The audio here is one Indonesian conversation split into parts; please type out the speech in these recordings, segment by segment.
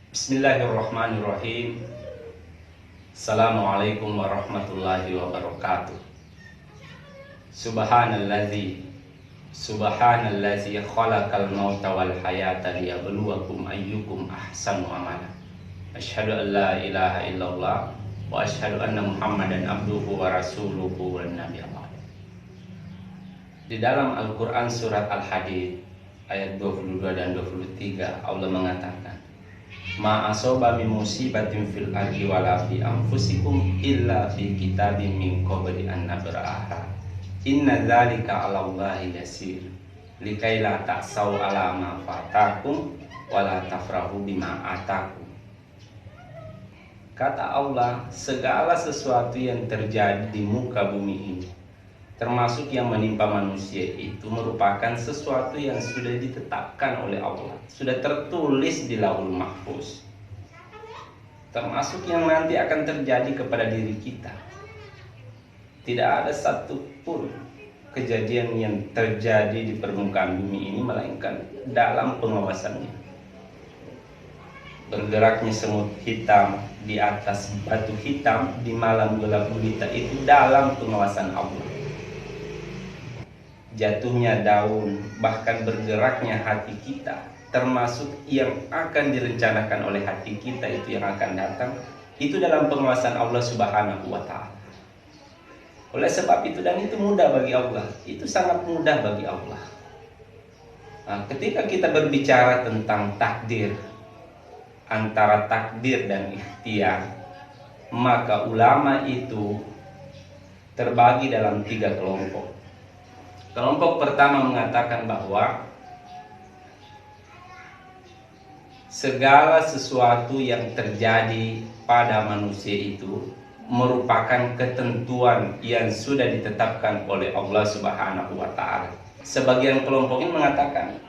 Bismillahirrahmanirrahim. Assalamualaikum warahmatullahi wabarakatuh. Subhanallazi khalaqal mauta wal hayata liyabluwakum ayyukum ahsanu amala. Asyhadu an la ilaha illallah wa asyhadu anna Muhammadan abduhu wa rasuluhu wan nabiyullah. Di dalam Al-Qur'an surat Al-Hadid ayat 22 dan 23 Allah mengatakan, Ma asoba min musibatin fil ardi wala fi anfusikum illa fi kitabim min qabli an nabraha. Inna dzalika 'ala Allahi yasir. Likaila ta'sau 'ala ma fatakum wala tafrahu bima atakum. Kata Allah, segala sesuatu yang terjadi di muka bumi ini, termasuk yang menimpa manusia, itu merupakan sesuatu yang sudah ditetapkan oleh Allah, sudah tertulis di Lauhul Mahfuz, termasuk yang nanti akan terjadi kepada diri kita. Tidak ada satupun kejadian yang terjadi di permukaan bumi ini melainkan dalam pengawasannya. Bergeraknya semut hitam di atas batu hitam di malam gelap gulita itu dalam pengawasan Allah. Jatuhnya daun, bahkan bergeraknya hati kita, termasuk yang akan direncanakan oleh hati kita itu yang akan datang, itu dalam pengawasan Allah Subhanahu wa Ta'ala. Oleh sebab itu, dan itu mudah bagi Allah, itu sangat mudah bagi Allah. Nah, ketika kita berbicara tentang takdir, antara takdir dan ikhtiar, maka ulama itu terbagi dalam 3 kelompok. Kelompok pertama mengatakan bahwa segala sesuatu yang terjadi pada manusia itu merupakan ketentuan yang sudah ditetapkan oleh Allah Subhanahu wa Ta'ala. Sebagian kelompok ini mengatakan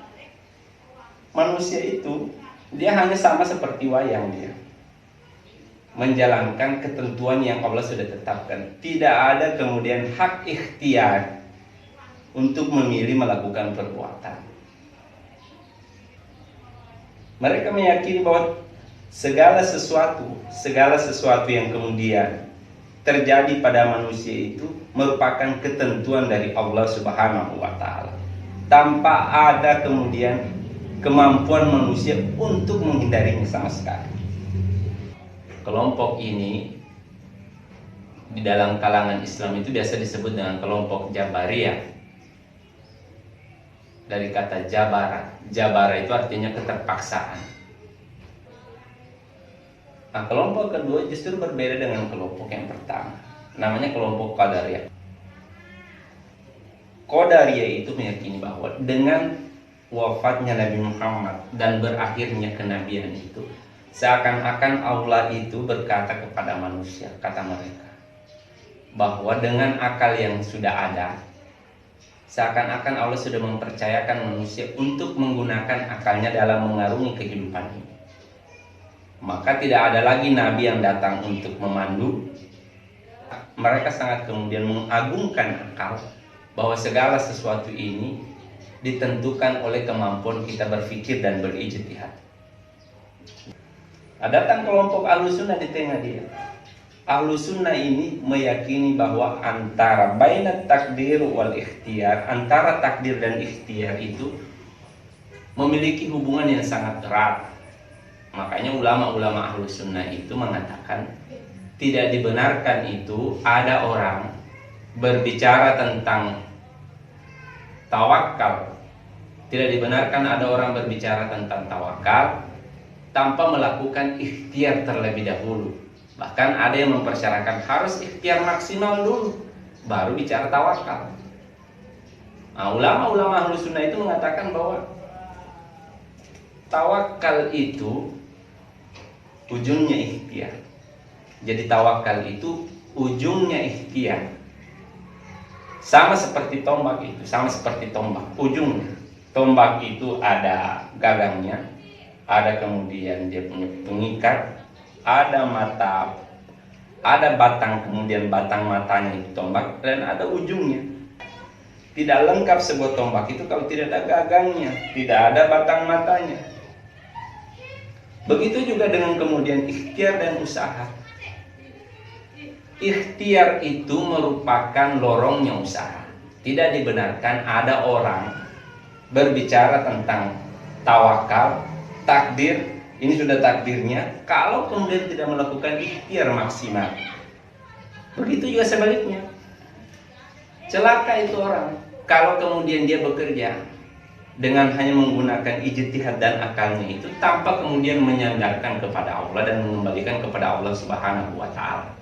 manusia itu dia hanya sama seperti wayang, dia menjalankan ketentuan yang Allah sudah tetapkan. Tidak ada kemudian hak ikhtiar untuk memilih melakukan perbuatan. Mereka meyakini bahwa segala sesuatu yang kemudian terjadi pada manusia itu merupakan ketentuan dari Allah Subhanahu wa Ta'ala, tanpa ada kemudian kemampuan manusia untuk menghindarinya sama sekali. Kelompok ini di dalam kalangan Islam itu biasa disebut dengan kelompok Jabariyah. Dari kata jabara. Jabara itu artinya keterpaksaan. Nah, kelompok kedua justru berbeda dengan kelompok yang pertama. Namanya kelompok Qadariyah. Qadariyah itu meyakini bahwa dengan wafatnya Nabi Muhammad dan berakhirnya kenabian itu, seakan-akan Allah itu berkata kepada manusia, kata mereka, bahwa dengan akal yang sudah ada, seakan-akan Allah sudah mempercayakan manusia untuk menggunakan akalnya dalam mengarungi kehidupan ini. Maka tidak ada lagi nabi yang datang untuk memandu. Mereka sangat kemudian mengagungkan akal, bahwa segala sesuatu ini ditentukan oleh kemampuan kita berpikir dan berijtihad. Datang kelompok Ahlussunnah di tengah dia. Ahlussunnah ini meyakini bahwa antara bainat takdir wal ikhtiar, antara takdir dan ikhtiar itu memiliki hubungan yang sangat erat. Makanya ulama-ulama Ahlussunnah itu mengatakan tidak dibenarkan itu ada orang berbicara tentang tawakal. Tidak dibenarkan ada orang berbicara tentang tawakal tanpa melakukan ikhtiar terlebih dahulu. Bahkan ada yang mempersyaratkan harus ikhtiar maksimal dulu, baru bicara tawakal. Nah, ulama-ulama Ahlussunnah itu mengatakan bahwa tawakal itu ujungnya ikhtiar. Jadi tawakal itu ujungnya ikhtiar. Sama seperti tombak itu, sama seperti tombak. Ujungnya, tombak itu ada gagangnya, ada kemudian dia punya pengikat, ada mata, ada batang, kemudian batang matanya itu tombak, dan ada ujungnya. Tidak lengkap sebuah tombak itu kalau tidak ada gagangnya, tidak ada batang matanya. Begitu juga dengan kemudian ikhtiar dan usaha. Ikhtiar itu merupakan lorongnya usaha. Tidak dibenarkan ada orang berbicara tentang tawakal, takdir, ini sudah takdirnya, kalau kemudian tidak melakukan ikhtiar maksimal. Begitu juga sebaliknya. Celaka itu orang kalau kemudian dia bekerja dengan hanya menggunakan ijtihad dan akalnya itu tanpa kemudian menyandarkan kepada Allah dan mengembalikan kepada Allah Subhanahu wa taala.